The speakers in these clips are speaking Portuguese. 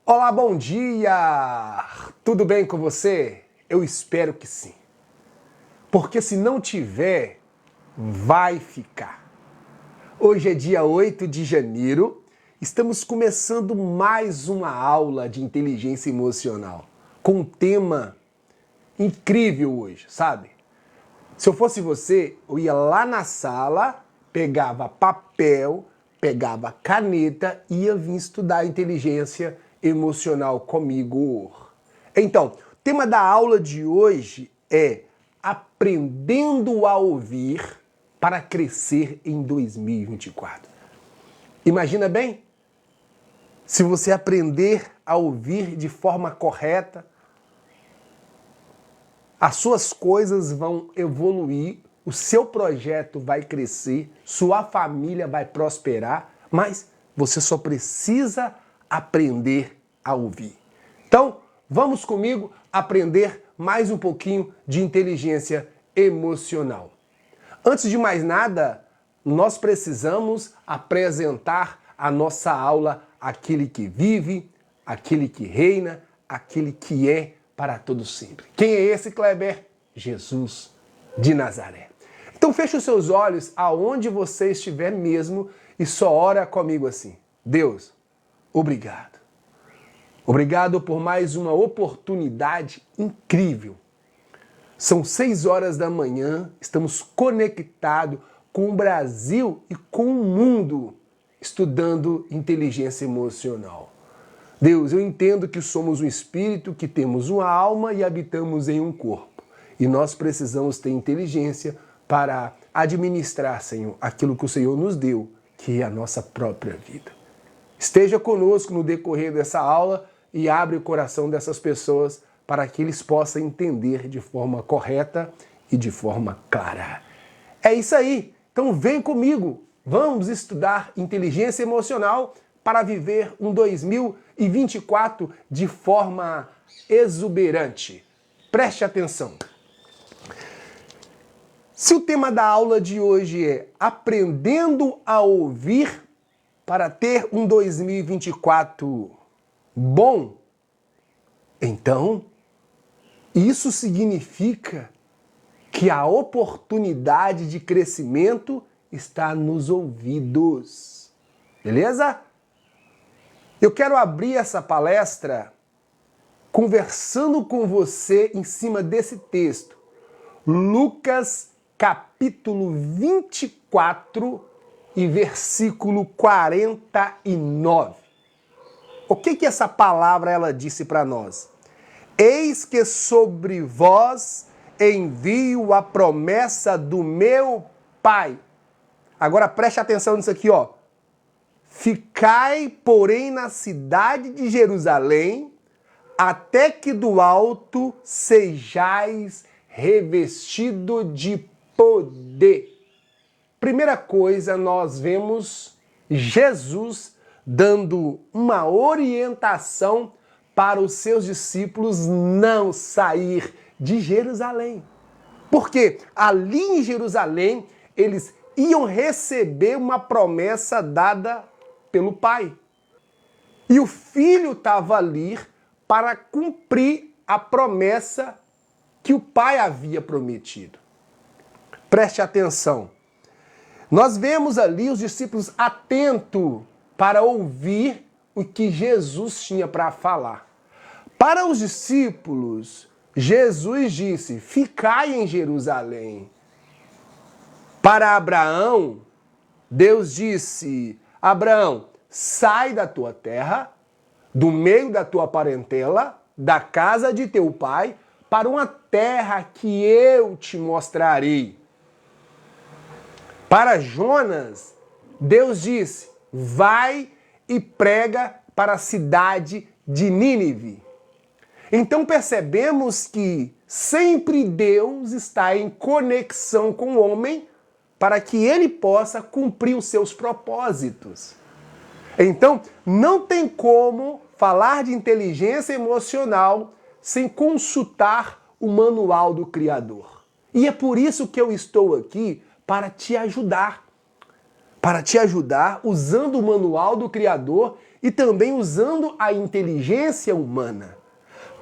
Olá, bom dia! Tudo bem com você? Eu espero que sim. Porque se não tiver, vai ficar. Hoje é dia 8 de janeiro, estamos começando mais uma aula de inteligência emocional, com um tema incrível hoje, sabe? Se eu fosse você, eu ia lá na sala, pegava papel, pegava caneta e ia vir estudar inteligência emocional comigo. Então, o tema da aula de hoje é aprendendo a ouvir para crescer em 2024. Imagina bem, se você aprender a ouvir de forma correta, as suas coisas vão evoluir, o seu projeto vai crescer, sua família vai prosperar, mas você só precisa aprender a ouvir. Então, vamos comigo aprender mais um pouquinho de inteligência emocional. Antes de mais nada, nós precisamos apresentar a nossa aula àquele que vive, àquele que reina, àquele que é para todo sempre. Quem é esse, Kleber? Jesus de Nazaré. Então feche os seus olhos aonde você estiver mesmo e só ora comigo assim. Deus, obrigado. Obrigado por mais uma oportunidade incrível. São 6 horas da manhã, estamos conectados com o Brasil e com o mundo, estudando inteligência emocional. Deus, eu entendo que somos um espírito, que temos uma alma e habitamos em um corpo. E nós precisamos ter inteligência para administrar, Senhor, aquilo que o Senhor nos deu, que é a nossa própria vida. Esteja conosco no decorrer dessa aula e abre o coração dessas pessoas para que eles possam entender de forma correta e de forma clara. É isso aí. Então vem comigo. Vamos estudar inteligência emocional para viver um 2024 de forma exuberante. Preste atenção. Se o tema da aula de hoje é aprendendo a ouvir para ter um 2024 bom, então isso significa que a oportunidade de crescimento está nos ouvidos. Beleza? Eu quero abrir essa palestra conversando com você em cima desse texto. Lucas capítulo 24 e versículo 49. O que essa palavra ela disse para nós? Eis que sobre vós envio a promessa do meu Pai. Agora preste atenção nisso aqui, ó. Ficai, porém, na cidade de Jerusalém, até que do alto sejais revestido de poder. Primeira coisa, nós vemos Jesus dando uma orientação para os seus discípulos não sair de Jerusalém. Porque ali em Jerusalém, eles iam receber uma promessa dada pelo Pai. E o Filho estava ali para cumprir a promessa que o Pai havia prometido. Preste atenção. Nós vemos ali os discípulos atentos para ouvir o que Jesus tinha para falar. Para os discípulos, Jesus disse, ficai em Jerusalém. Para Abraão, Deus disse, Abraão, sai da tua terra, do meio da tua parentela, da casa de teu pai, para uma terra que eu te mostrarei. Para Jonas, Deus disse, vai e prega para a cidade de Nínive. Então percebemos que sempre Deus está em conexão com o homem para que ele possa cumprir os seus propósitos. Então, não tem como falar de inteligência emocional sem consultar o manual do Criador. E é por isso que eu estou aqui para te ajudar. Para te ajudar usando o manual do Criador e também usando a inteligência humana.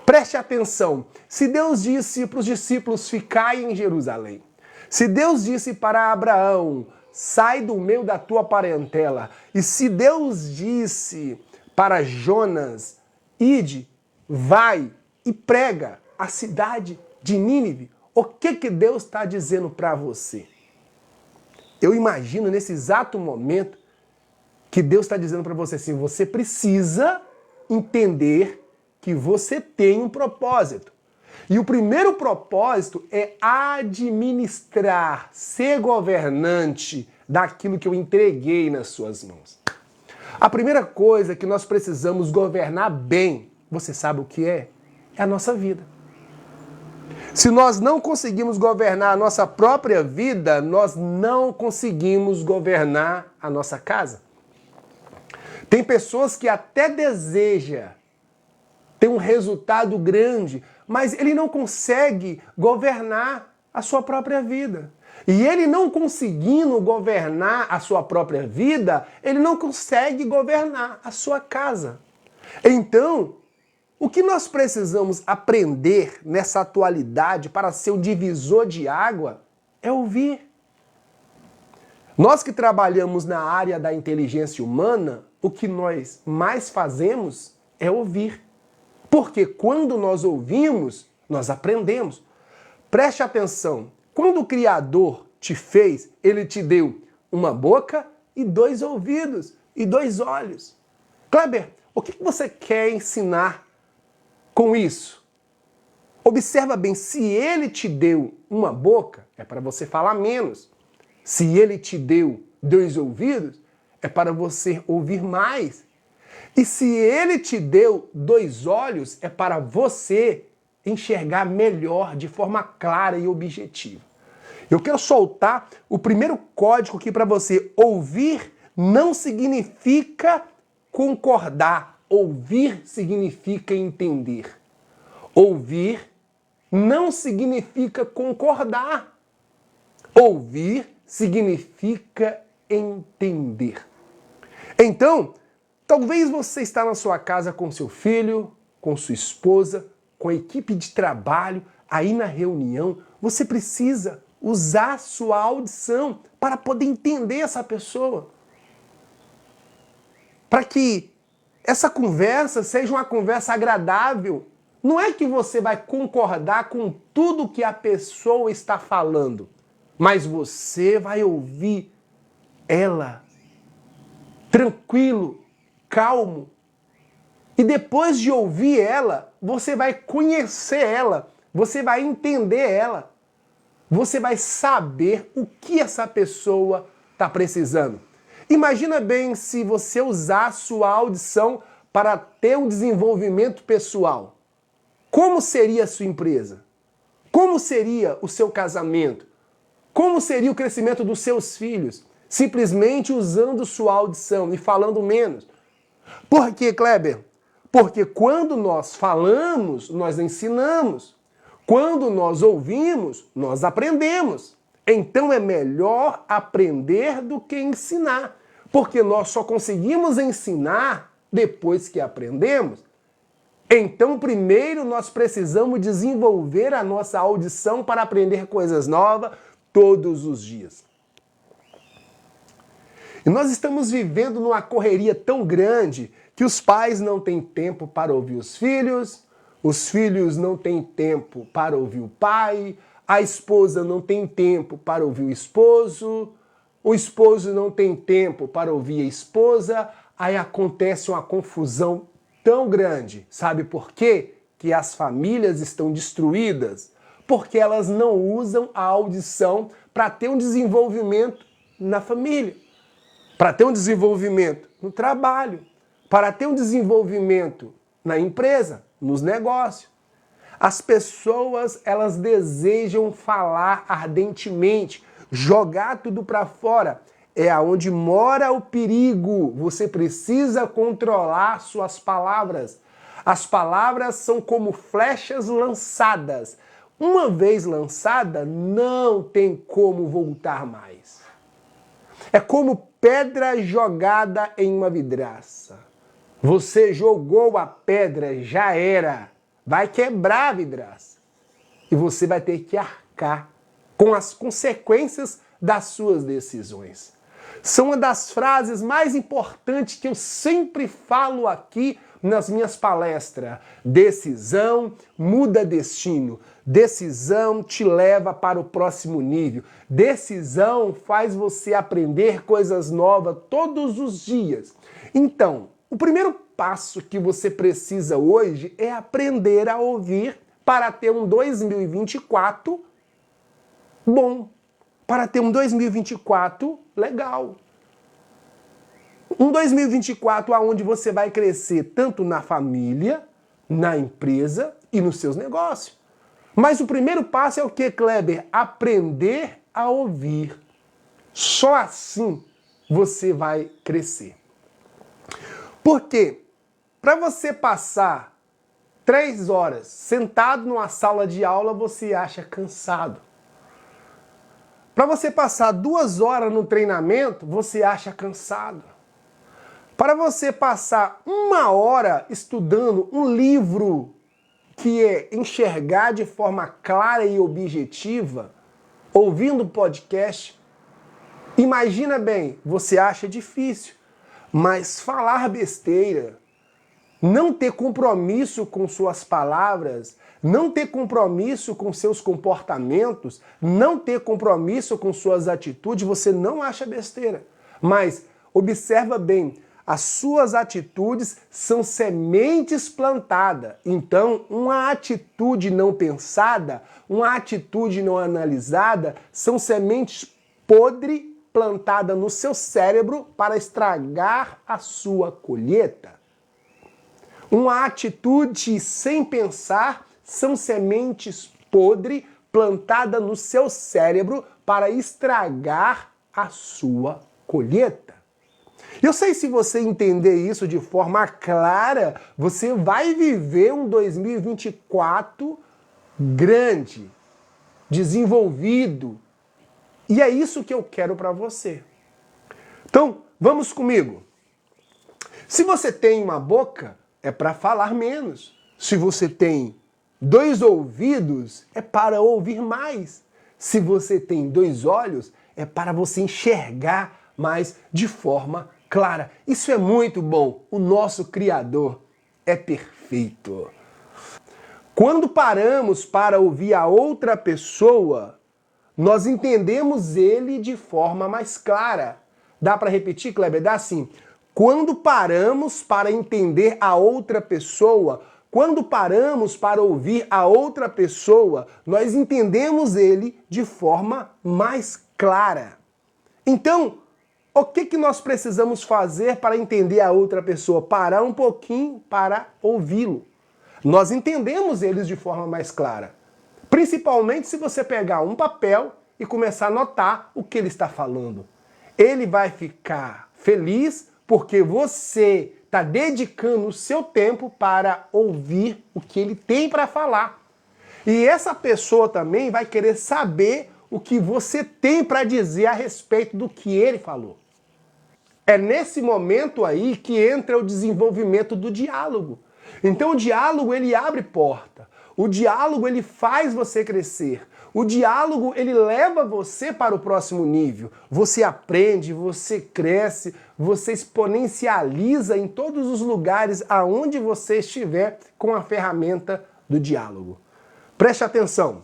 Preste atenção, se Deus disse para os discípulos ficarem em Jerusalém, se Deus disse para Abraão, sai do meio da tua parentela, e se Deus disse para Jonas, ide, vai e prega a cidade de Nínive, o que Deus está dizendo para você? Eu imagino nesse exato momento que Deus está dizendo para você assim, você precisa entender que você tem um propósito. E o primeiro propósito é administrar, ser governante daquilo que eu entreguei nas suas mãos. A primeira coisa que nós precisamos governar bem, você sabe o que é? É a nossa vida. Se nós não conseguimos governar a nossa própria vida, nós não conseguimos governar a nossa casa. Tem pessoas que até desejam ter um resultado grande, mas ele não consegue governar a sua própria vida. E ele não conseguindo governar a sua própria vida, ele não consegue governar a sua casa. Então, o que nós precisamos aprender nessa atualidade para ser um divisor de água é ouvir. Nós que trabalhamos na área da inteligência humana, o que nós mais fazemos é ouvir. Porque quando nós ouvimos, nós aprendemos. Preste atenção, quando o Criador te fez, ele te deu uma boca e 2 ouvidos e 2 olhos. Kleber, o que você quer ensinar com isso? Observa bem, se ele te deu uma boca, é para você falar menos. Se ele te deu 2 ouvidos, é para você ouvir mais. E se ele te deu 2 olhos, é para você enxergar melhor, de forma clara e objetiva. Eu quero soltar o primeiro código aqui para você. Ouvir não significa concordar. Ouvir significa entender. Ouvir não significa concordar. Ouvir significa entender. Então, talvez você está na sua casa com seu filho, com sua esposa, com a equipe de trabalho, aí na reunião, você precisa usar sua audição para poder entender essa pessoa. Para que essa conversa seja uma conversa agradável. Não é que você vai concordar com tudo que a pessoa está falando, mas você vai ouvir ela tranquilo, calmo. E depois de ouvir ela, você vai conhecer ela, você vai entender ela, você vai saber o que essa pessoa está precisando. Imagina bem se você usar a sua audição para ter um desenvolvimento pessoal. Como seria a sua empresa? Como seria o seu casamento? Como seria o crescimento dos seus filhos? Simplesmente usando sua audição e falando menos. Por quê, Kleber? Porque quando nós falamos, nós ensinamos. Quando nós ouvimos, nós aprendemos. Então é melhor aprender do que ensinar. Porque nós só conseguimos ensinar depois que aprendemos. Então, primeiro nós precisamos desenvolver a nossa audição para aprender coisas novas todos os dias. E nós estamos vivendo numa correria tão grande que os pais não têm tempo para ouvir os filhos não têm tempo para ouvir o pai, a esposa não tem tempo para ouvir o esposo não tem tempo para ouvir a esposa, aí acontece uma confusão tão grande. Sabe por quê? Que as famílias estão destruídas? Porque elas não usam a audição para ter um desenvolvimento na família, para ter um desenvolvimento no trabalho, para ter um desenvolvimento na empresa, nos negócios. As pessoas, elas desejam falar ardentemente, jogar tudo para fora. É aonde mora o perigo. Você precisa controlar suas palavras. As palavras são como flechas lançadas. Uma vez lançada, não tem como voltar mais. É como pedra jogada em uma vidraça. Você jogou a pedra, já era. Vai quebrar a vidraça. E você vai ter que arcar com as consequências das suas decisões. São uma das frases mais importantes que eu sempre falo aqui nas minhas palestras. Decisão muda destino. Decisão te leva para o próximo nível. Decisão faz você aprender coisas novas todos os dias. Então, o primeiro passo que você precisa hoje é aprender a ouvir para ter um 2024 bom, para ter um 2024 legal. Um 2024 onde você vai crescer tanto na família, na empresa e nos seus negócios. Mas o primeiro passo é o que, Kleber? Aprender a ouvir. Só assim você vai crescer. Porque para você passar 3 horas sentado numa sala de aula, você acha cansado. Para você passar 2 horas no treinamento, você acha cansado. Para você passar 1 hora estudando um livro que é enxergar de forma clara e objetiva, ouvindo podcast, imagina bem, você acha difícil, mas falar besteira, não ter compromisso com suas palavras, não ter compromisso com seus comportamentos, não ter compromisso com suas atitudes, você não acha besteira. Mas observa bem, as suas atitudes são sementes plantadas. Então, uma atitude não pensada, uma atitude não analisada, são sementes podres plantadas no seu cérebro para estragar a sua colheita. Uma atitude sem pensar são sementes podres plantadas no seu cérebro para estragar a sua colheita. Eu sei, se você entender isso de forma clara, você vai viver um 2024 grande, desenvolvido. E é isso que eu quero para você. Então, vamos comigo. Se você tem uma boca, é para falar menos. Se você tem 2 ouvidos, é para ouvir mais. Se você tem 2 olhos, é para você enxergar mais de forma clara. Isso é muito bom. O nosso Criador é perfeito. Quando paramos para ouvir a outra pessoa, nós entendemos ele de forma mais clara. Dá para repetir, Kleber? Dá assim. Quando paramos para entender a outra pessoa, quando paramos para ouvir a outra pessoa, nós entendemos ele de forma mais clara. Então, o que nós precisamos fazer para entender a outra pessoa? Parar um pouquinho para ouvi-lo. Nós entendemos eles de forma mais clara. Principalmente se você pegar um papel e começar a anotar o que ele está falando. Ele vai ficar feliz porque você está dedicando o seu tempo para ouvir o que ele tem para falar. E essa pessoa também vai querer saber o que você tem para dizer a respeito do que ele falou. É nesse momento aí que entra o desenvolvimento do diálogo. Então o diálogo, ele abre porta. O diálogo, ele faz você crescer. O diálogo, ele leva você para o próximo nível. Você aprende, você cresce, você exponencializa em todos os lugares aonde você estiver com a ferramenta do diálogo. Preste atenção.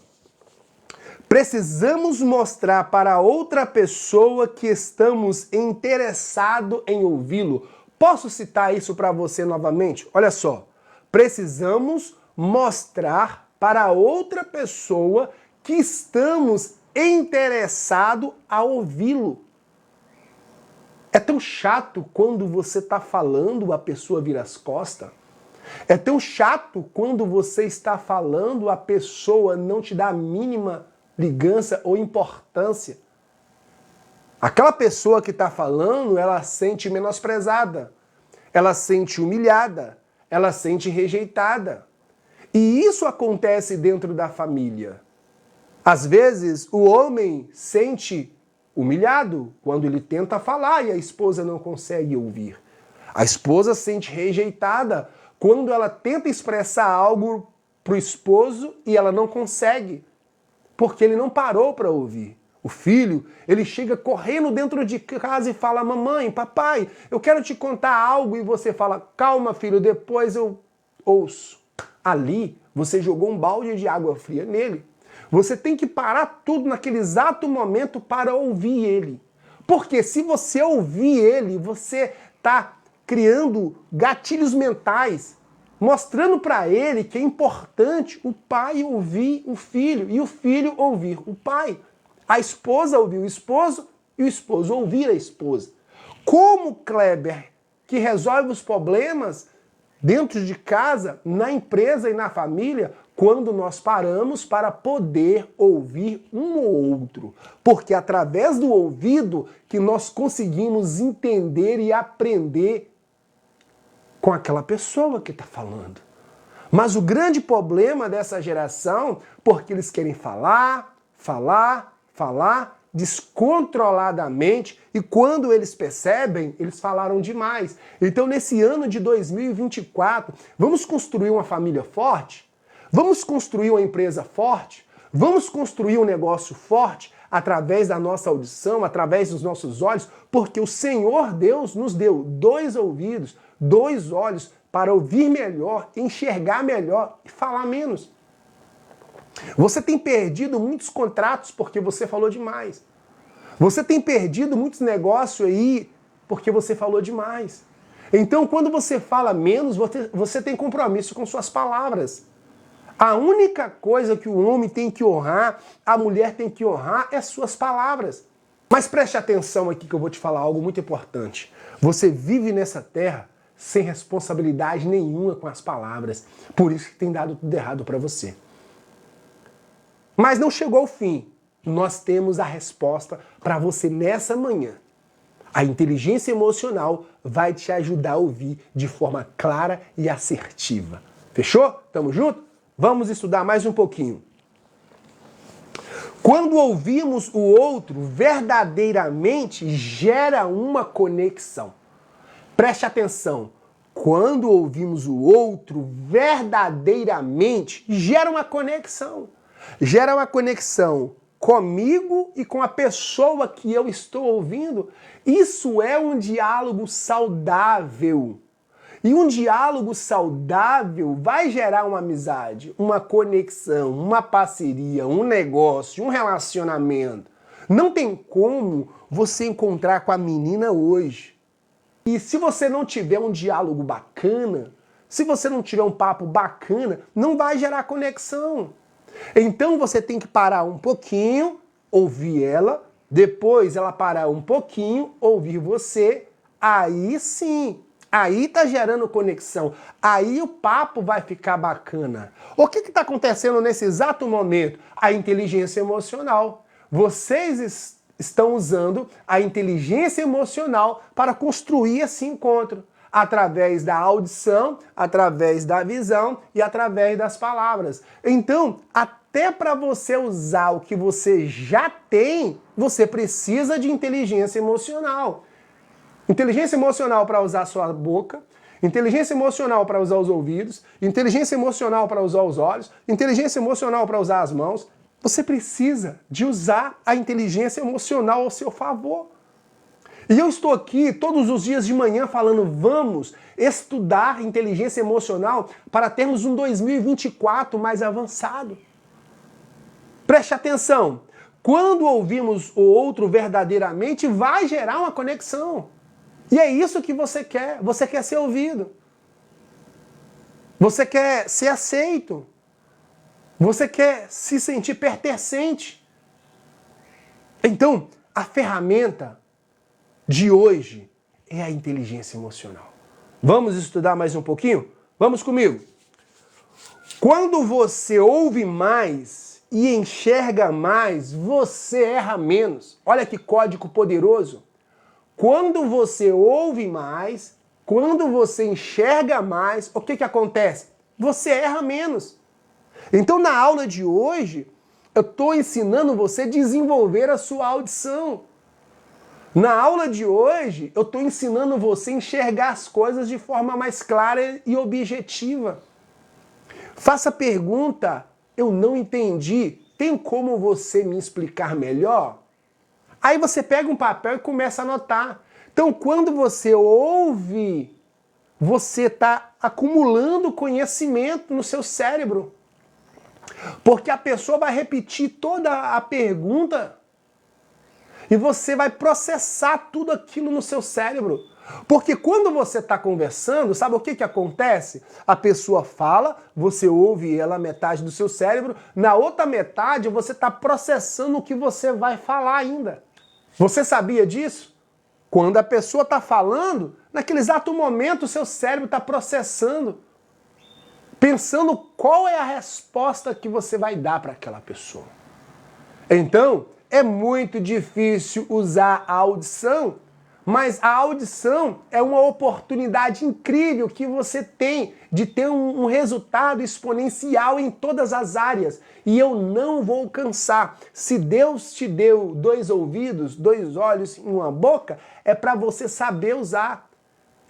Precisamos mostrar para outra pessoa que estamos interessados em ouvi-lo. Posso citar isso para você novamente? Olha só. Precisamos mostrar para outra pessoa que estamos interessados a ouvi-lo. É tão chato quando você está falando, a pessoa vira as costas. É tão chato quando você está falando, a pessoa não te dá a mínima ligança ou importância. Aquela pessoa que está falando, ela sente menosprezada, ela sente humilhada, ela sente rejeitada. E isso acontece dentro da família. Às vezes, o homem sente humilhado quando ele tenta falar e a esposa não consegue ouvir. A esposa se sente rejeitada quando ela tenta expressar algo para o esposo e ela não consegue, porque ele não parou para ouvir. O filho, ele chega correndo dentro de casa e fala: mamãe, papai, eu quero te contar algo. E você fala: calma, filho, depois eu ouço. Ali, você jogou um balde de água fria nele. Você tem que parar tudo naquele exato momento para ouvir ele. Porque se você ouvir ele, você está criando gatilhos mentais, mostrando para ele que é importante o pai ouvir o filho e o filho ouvir o pai. A esposa ouvir o esposo e o esposo ouvir a esposa. Como Kleber, que resolve os problemas dentro de casa, na empresa e na família, quando nós paramos para poder ouvir um ou outro. Porque é através do ouvido que nós conseguimos entender e aprender com aquela pessoa que está falando. Mas o grande problema dessa geração, porque eles querem falar descontroladamente, e quando eles percebem, eles falaram demais. Então, nesse ano de 2024, vamos construir uma família forte? Vamos construir uma empresa forte? Vamos construir um negócio forte através da nossa audição, através dos nossos olhos? Porque o Senhor Deus nos deu 2 ouvidos, 2 olhos para ouvir melhor, enxergar melhor e falar menos. Você tem perdido muitos contratos porque você falou demais. Você tem perdido muitos negócios aí porque você falou demais. Então, quando você fala menos, você tem compromisso com suas palavras. A única coisa que o homem tem que honrar, a mulher tem que honrar, é suas palavras. Mas preste atenção aqui que eu vou te falar algo muito importante. Você vive nessa terra sem responsabilidade nenhuma com as palavras. Por isso que tem dado tudo errado para você. Mas não chegou ao fim. Nós temos a resposta para você nessa manhã. A inteligência emocional vai te ajudar a ouvir de forma clara e assertiva. Fechou? Tamo junto? Vamos estudar mais um pouquinho. Quando ouvimos o outro, verdadeiramente gera uma conexão. Preste atenção. Quando ouvimos o outro, verdadeiramente gera uma conexão. Gera uma conexão comigo e com a pessoa que eu estou ouvindo. Isso é um diálogo saudável. E um diálogo saudável vai gerar uma amizade, uma conexão, uma parceria, um negócio, um relacionamento. Não tem como você encontrar com a menina hoje. E se você não tiver um diálogo bacana, se você não tiver um papo bacana, não vai gerar conexão. Então você tem que parar um pouquinho, ouvir ela, depois ela parar um pouquinho, ouvir você, aí sim, aí tá gerando conexão, aí o papo vai ficar bacana. O que está acontecendo nesse exato momento? A inteligência emocional. Vocês estão usando a inteligência emocional para construir esse encontro, através da audição, através da visão e através das palavras. Então, até para você usar o que você já tem, você precisa de inteligência emocional. Inteligência emocional para usar a sua boca, inteligência emocional para usar os ouvidos, inteligência emocional para usar os olhos, inteligência emocional para usar as mãos. Você precisa de usar a inteligência emocional ao seu favor. E eu estou aqui todos os dias de manhã falando, vamos estudar inteligência emocional para termos um 2024 mais avançado. Preste atenção, quando ouvimos o outro verdadeiramente, vai gerar uma conexão. E é isso que você quer ser ouvido. Você quer ser aceito. Você quer se sentir pertencente. Então, a ferramenta de hoje é a inteligência emocional. Vamos estudar mais um pouquinho? Vamos comigo. Quando você ouve mais e enxerga mais, você erra menos. Olha que código poderoso. Quando você ouve mais, quando você enxerga mais, o que acontece? Você erra menos. Então, na aula de hoje, eu estou ensinando você a desenvolver a sua audição. Na aula de hoje, eu estou ensinando você a enxergar as coisas de forma mais clara e objetiva. Faça a pergunta, eu não entendi, tem como você me explicar melhor? Aí você pega um papel e começa a anotar. Então, quando você ouve, você está acumulando conhecimento no seu cérebro. Porque a pessoa vai repetir toda a pergunta e você vai processar tudo aquilo no seu cérebro. Porque quando você está conversando, sabe o que acontece? A pessoa fala, você ouve ela metade do seu cérebro, na outra metade você está processando o que você vai falar ainda. Você sabia disso? Quando a pessoa está falando, naquele exato momento o seu cérebro está processando, pensando qual é a resposta que você vai dar para aquela pessoa. Então, é muito difícil usar a audição, mas a audição é uma oportunidade incrível que você tem de ter um resultado exponencial em todas as áreas. E eu não vou cansar. Se Deus te deu 2 ouvidos, 2 olhos e uma boca, é para você saber usar.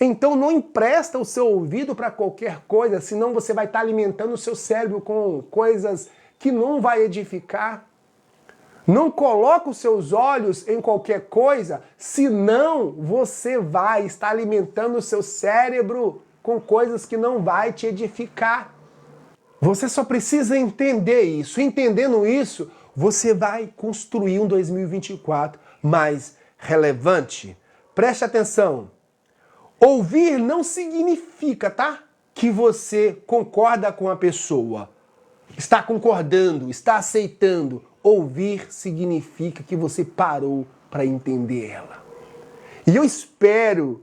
Então não empresta o seu ouvido para qualquer coisa, senão você vai estar alimentando o seu cérebro com coisas que não vai edificar. Não coloca os seus olhos em qualquer coisa, senão você vai estar alimentando o seu cérebro com coisas que não vai te edificar. Você só precisa entender isso. Entendendo isso, você vai construir um 2024 mais relevante. Preste atenção. Ouvir não significa, tá? Que você concorda com a pessoa. Está concordando, está aceitando. Ouvir significa que você parou para entender ela. E eu espero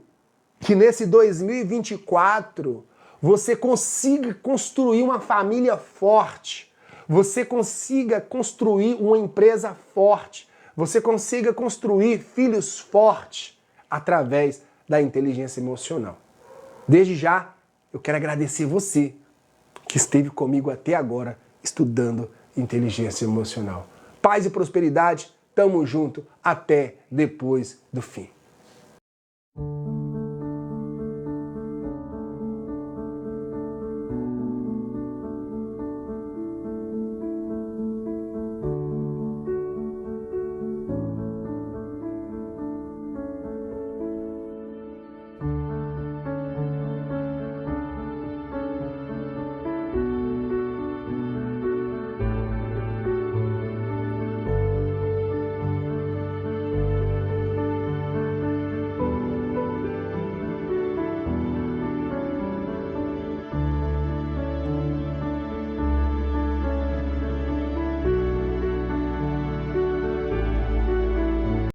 que nesse 2024 você consiga construir uma família forte, você consiga construir uma empresa forte, você consiga construir filhos fortes através da inteligência emocional. Desde já, eu quero agradecer você que esteve comigo até agora estudando inteligência emocional. Paz e prosperidade, tamo junto, até depois do fim.